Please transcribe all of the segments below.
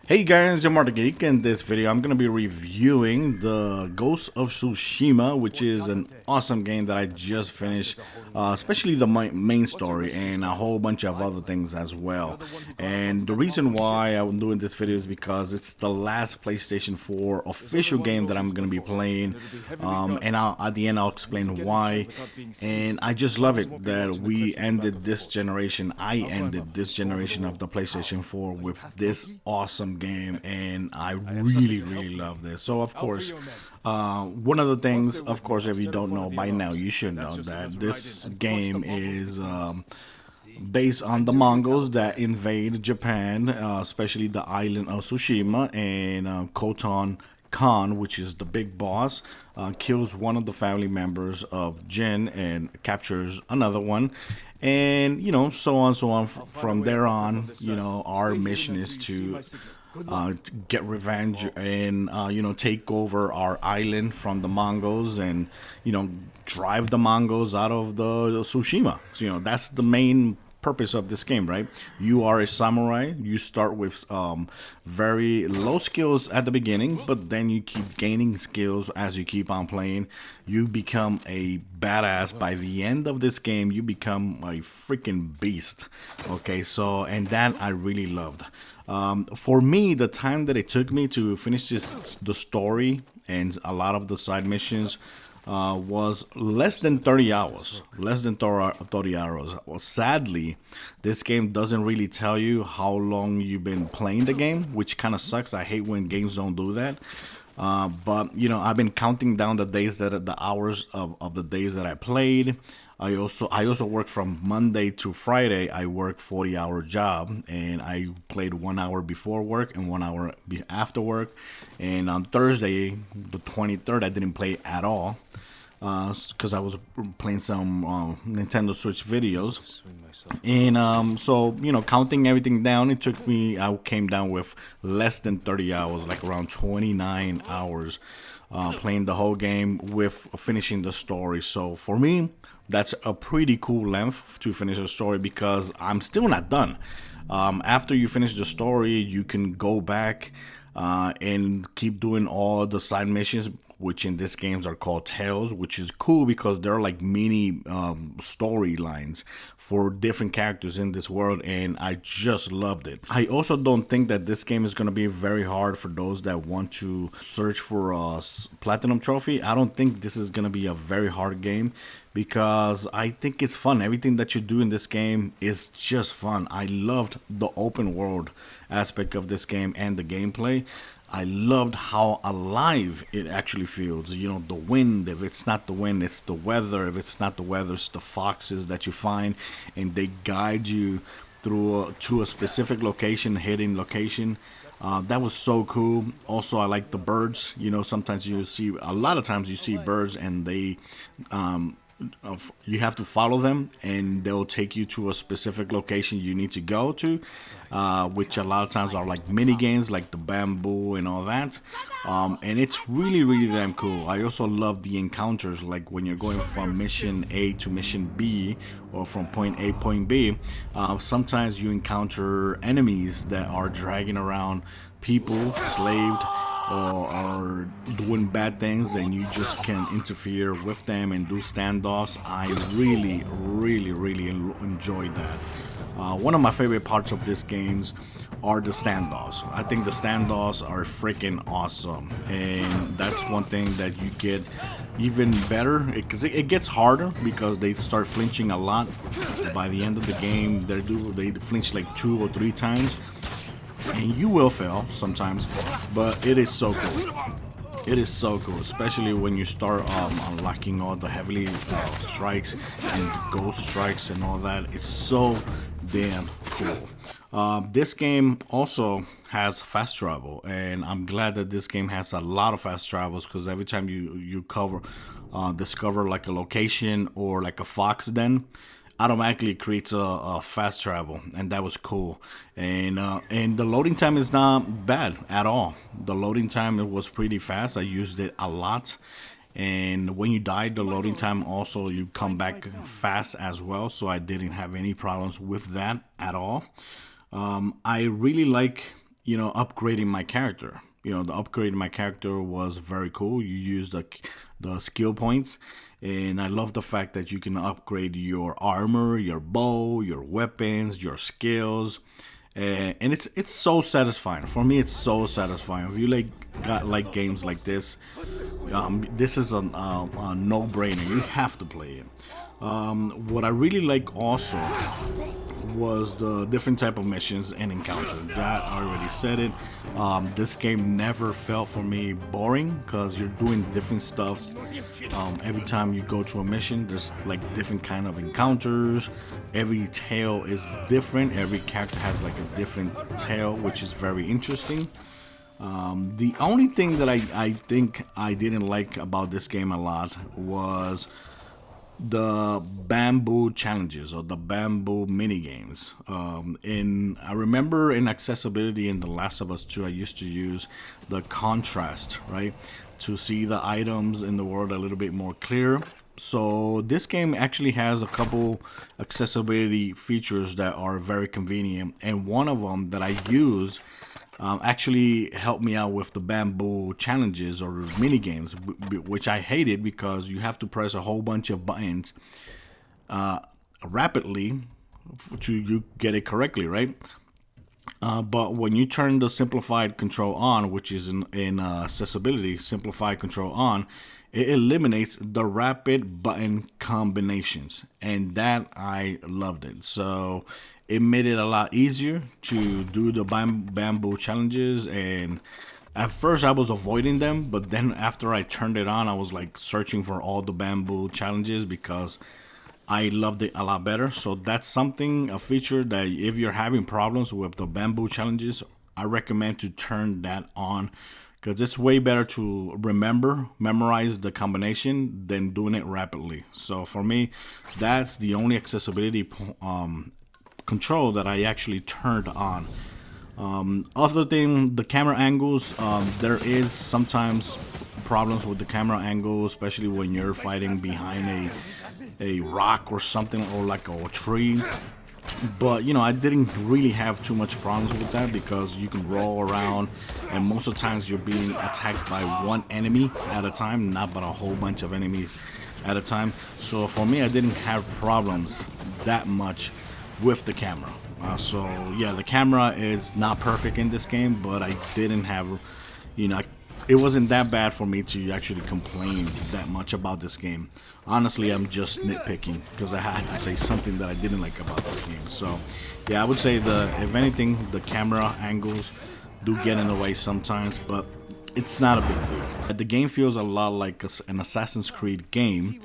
Hey guys, I'm Martin Geek. In this video, I'm going to be reviewing the Ghost of Tsushima, which is an awesome game that I just finished, especially the main story and a whole bunch of other things as well. And the reason why I'm doing this video is because it's the last PlayStation 4 official game that I'm going to be playing, and at the end I'll explain why. And I just love it that we ended this generation. I ended this generation of the PlayStation 4 with this awesome game, and I really love this. So of course, one of the things, of course, if you don't know by now, you should know that this game is based on the Mongols that invade Japan, especially the island of Tsushima, and Khoton Khan, which is the big boss, kills one of the family members of Jin and captures another one. And, so on, so on. From there on, our mission is to get revenge and take over our island from the Mongols, and drive the Mongols out of the Tsushima. So, that's the main purpose of this game, right? You are a samurai. You start with very low skills at the beginning, but then you keep gaining skills as you keep on playing. You become a badass. By the end of this game, you become a freaking beast. Okay, so, and that I really loved. For me, the time that it took me to finish the story and a lot of the side missions was less than 30 hours. Less than 30 hours. Well, sadly, this game doesn't really tell you how long you've been playing the game, which kind of sucks. I hate when games don't do that. But I've been counting down the hours of the days that I played. I also work from Monday to Friday. I work 40-hour job, and I played 1 hour before work and 1 hour after work. And on Thursday, the 23rd, I didn't play at all because I was playing some Nintendo Switch videos. And so counting everything down, I came down with less than 30 hours, like around 29 hours, playing the whole game with finishing the story. So for me, that's a pretty cool length to finish a story, because I'm still not done. After you finish the story, you can go back and keep doing all the side missions, which in this games are called tales, which is cool because they're like mini storylines for different characters in this world, and I just loved it. I also don't think that this game is going to be very hard for those that want to search for a platinum trophy. I don't think this is going to be a very hard game, because I think it's fun. Everything that you do in this game is just fun. I loved the open world aspect of this game and the gameplay. I loved how alive it actually feels. The wind, if it's not the wind, it's the weather. If it's not the weather, it's the foxes that you find, and they guide you through to a specific location, hidden location. That was so cool. Also, I like the birds. Sometimes a lot of times you see birds, and they you have to follow them, and they'll take you to a specific location you need to go to, which a lot of times are like mini games, like the bamboo and all that. And it's really damn cool. I also love the encounters, like when you're going from mission A to mission B, or from point A point B. Sometimes you encounter enemies that are dragging around people, slaved, or are doing bad things, and you just can interfere with them and do standoffs. I really enjoyed that. One of my favorite parts of these games are the standoffs. I think the standoffs are freaking awesome, and that's one thing that you get even better, because it gets harder because they start flinching a lot. By the end of the game, they flinch like 2 or 3 times. And you will fail sometimes, but it is so cool. It is so cool, especially when you start unlocking all the heavily strikes and the ghost strikes and all that. It's so damn cool. This game also has fast travel, and I'm glad that this game has a lot of fast travels, because every time you discover like a location or like a fox den, automatically creates a fast travel, and that was cool. And the loading time is not bad at all. The loading time, it was pretty fast. I used it a lot, and when you die, the loading time also, you come back fast as well. So I didn't have any problems with that at all. I really like upgrading my character. The upgrading my character was very cool. You use the skill points, and I love the fact that you can upgrade your armor, your bow, your weapons, your skills, and it's so satisfying. For me, it's so satisfying. If you like games like this is a no-brainer. You have to play it. What I really like also was the different type of missions and encounters. That I already said it. This game never felt for me boring because you're doing different stuff. Every time you go to a mission, there's like different kind of encounters. Every tale is different. Every character has like a different tale, which is very interesting. The only thing that I think I didn't like about this game a lot was the bamboo challenges or the bamboo mini games. I remember in accessibility in The Last of Us 2, I used to use the contrast, right, to see the items in the world a little bit more clear. So this game actually has a couple accessibility features that are very convenient, and one of them that I use actually helped me out with the bamboo challenges or mini games, which I hated because you have to press a whole bunch of buttons rapidly to you get it correctly, right? But when you turn the simplified control on, which is in accessibility, simplified control on, it eliminates the rapid button combinations, and that I loved it. So it made it a lot easier to do the bamboo challenges, and at first I was avoiding them, but then after I turned it on, I was like searching for all the bamboo challenges because I loved it a lot better. So that's something, a feature that if you're having problems with the bamboo challenges, I recommend to turn that on, because it's way better to memorize the combination than doing it rapidly. So for me, that's the only accessibility control that I actually turned on. Other than the camera angles, there is sometimes problems with the camera angle, especially when you're fighting behind a rock or something, or like a tree. But I didn't really have too much problems with that because you can roll around, and most of the times you're being attacked by one enemy at a time, not but a whole bunch of enemies at a time. So for me, I didn't have problems that much with the camera. So yeah, the camera is not perfect in this game, but I didn't have, it wasn't that bad for me to actually complain that much about this game. Honestly, I'm just nitpicking because I had to say something that I didn't like about this game. So yeah, I would say if anything, the camera angles do get in the way sometimes, but it's not a big deal. The game feels a lot like an Assassin's Creed game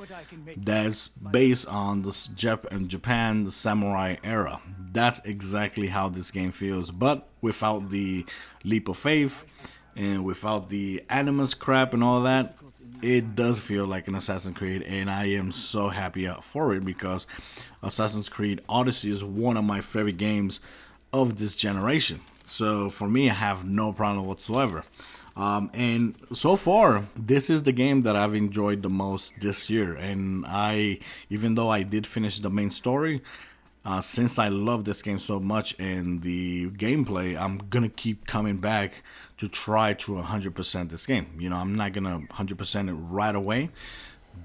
that's based on Japan, the samurai era. That's exactly how this game feels, but without the leap of faith and without the animus crap and all that. It does feel like an Assassin's Creed, and I am so happy for it because Assassin's Creed Odyssey is one of my favorite games of this generation. So for me, I have no problem whatsoever. And so far, this is the game that I've enjoyed the most this year. And even though I did finish the main story, since I love this game so much and the gameplay, I'm gonna keep coming back to try to 100% this game. I'm not gonna 100% it right away,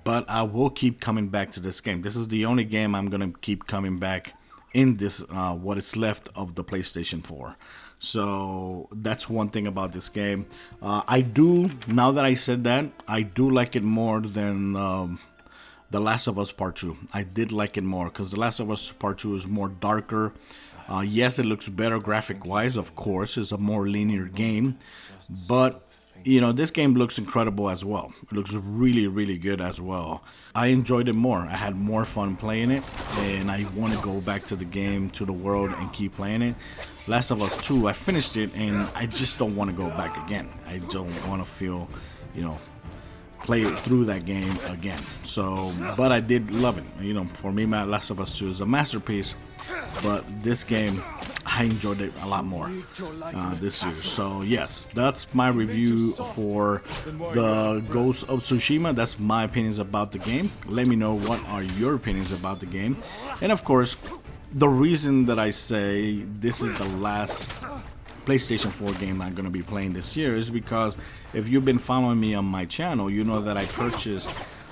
but I will keep coming back to this game. This is the only game I'm gonna keep coming back in this what is left of the PlayStation 4. So that's one thing about this game. Now that I said that, I do like it more than The Last of Us Part 2. I did like it more because The Last of Us Part 2 is more darker. Yes, it looks better graphic-wise, of course. It's a more linear game. But, this game looks incredible as well. It looks really, really good as well. I enjoyed it more. I had more fun playing it, and I want to go back to the game, to the world, and keep playing it. Last of Us 2, I finished it, and I just don't want to go back again. I don't want to feel, play it through that game again. So, but I did love it. For me, my Last of Us 2 is a masterpiece, but this game, I enjoyed it a lot more this year. So yes, that's my review for the Ghost of Tsushima. That's my opinions about the game. Let me know what are your opinions about the game. And of course, the reason that I say this is the last PlayStation 4 game I'm going to be playing this year is because if you've been following me on my channel, you know that I purchased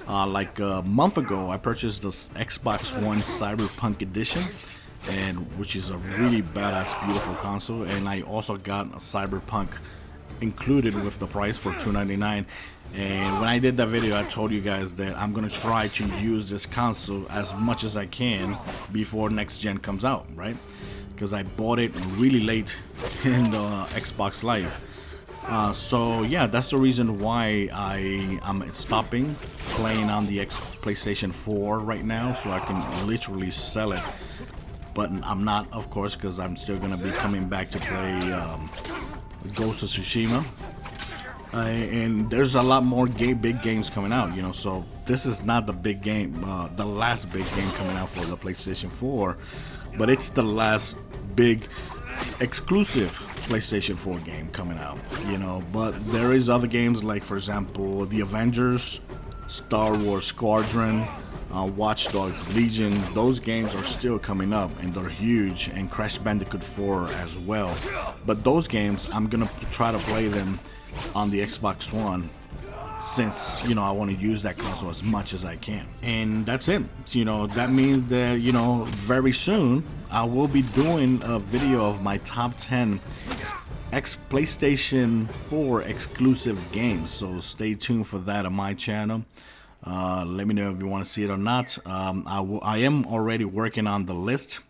like a month ago, I purchased this Xbox One Cyberpunk Edition, and which is a really badass, beautiful console. And I also got a Cyberpunk included with the price for $299. And when I did that video, I told you guys that I'm gonna try to use this console as much as I can before next gen comes out, right? Because I bought it really late in the Xbox Live. So yeah, that's the reason why I'm stopping playing on the PlayStation 4 right now, so I can literally sell it. But I'm not, of course, because I'm still gonna be coming back to play Ghost of Tsushima. And there's a lot more big games coming out, you know, so this is not the big game, the last big game coming out for the PlayStation 4, but it's the last big exclusive PlayStation 4 game coming out, you know. But there is other games like, for example, The Avengers, Star Wars Squadron, Watch Dogs Legion. Those games are still coming up and they're huge, and Crash Bandicoot 4 as well. But those games, I'm gonna try to play them on the Xbox One, since, you know, I want to use that console as much as I can. And that's it. You know, that means that, you know, very soon I will be doing a video of my top 10 PlayStation 4 exclusive games, so stay tuned for that on my channel. Let me know if you want to see it or not. I am already working on the list,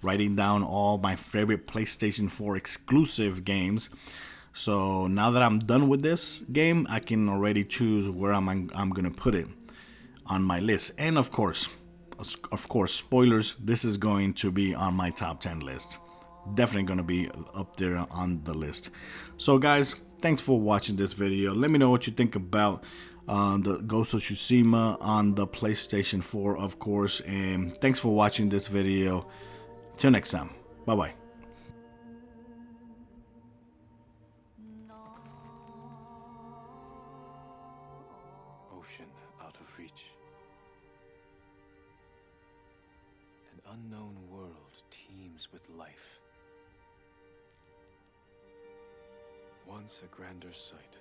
writing down all my favorite PlayStation 4 exclusive games. So now that I'm done with this game, I can already choose where I'm gonna put it on my list. And of course, spoilers, this is going to be on my top 10 list. Definitely gonna be up there on the list. So guys, thanks for watching this video. Let me know what you think about the Ghost of Tsushima on the PlayStation 4, of course. And thanks for watching this video. Till next time, bye bye. Ocean out of reach. An unknown world teems with life. Once a grander sight.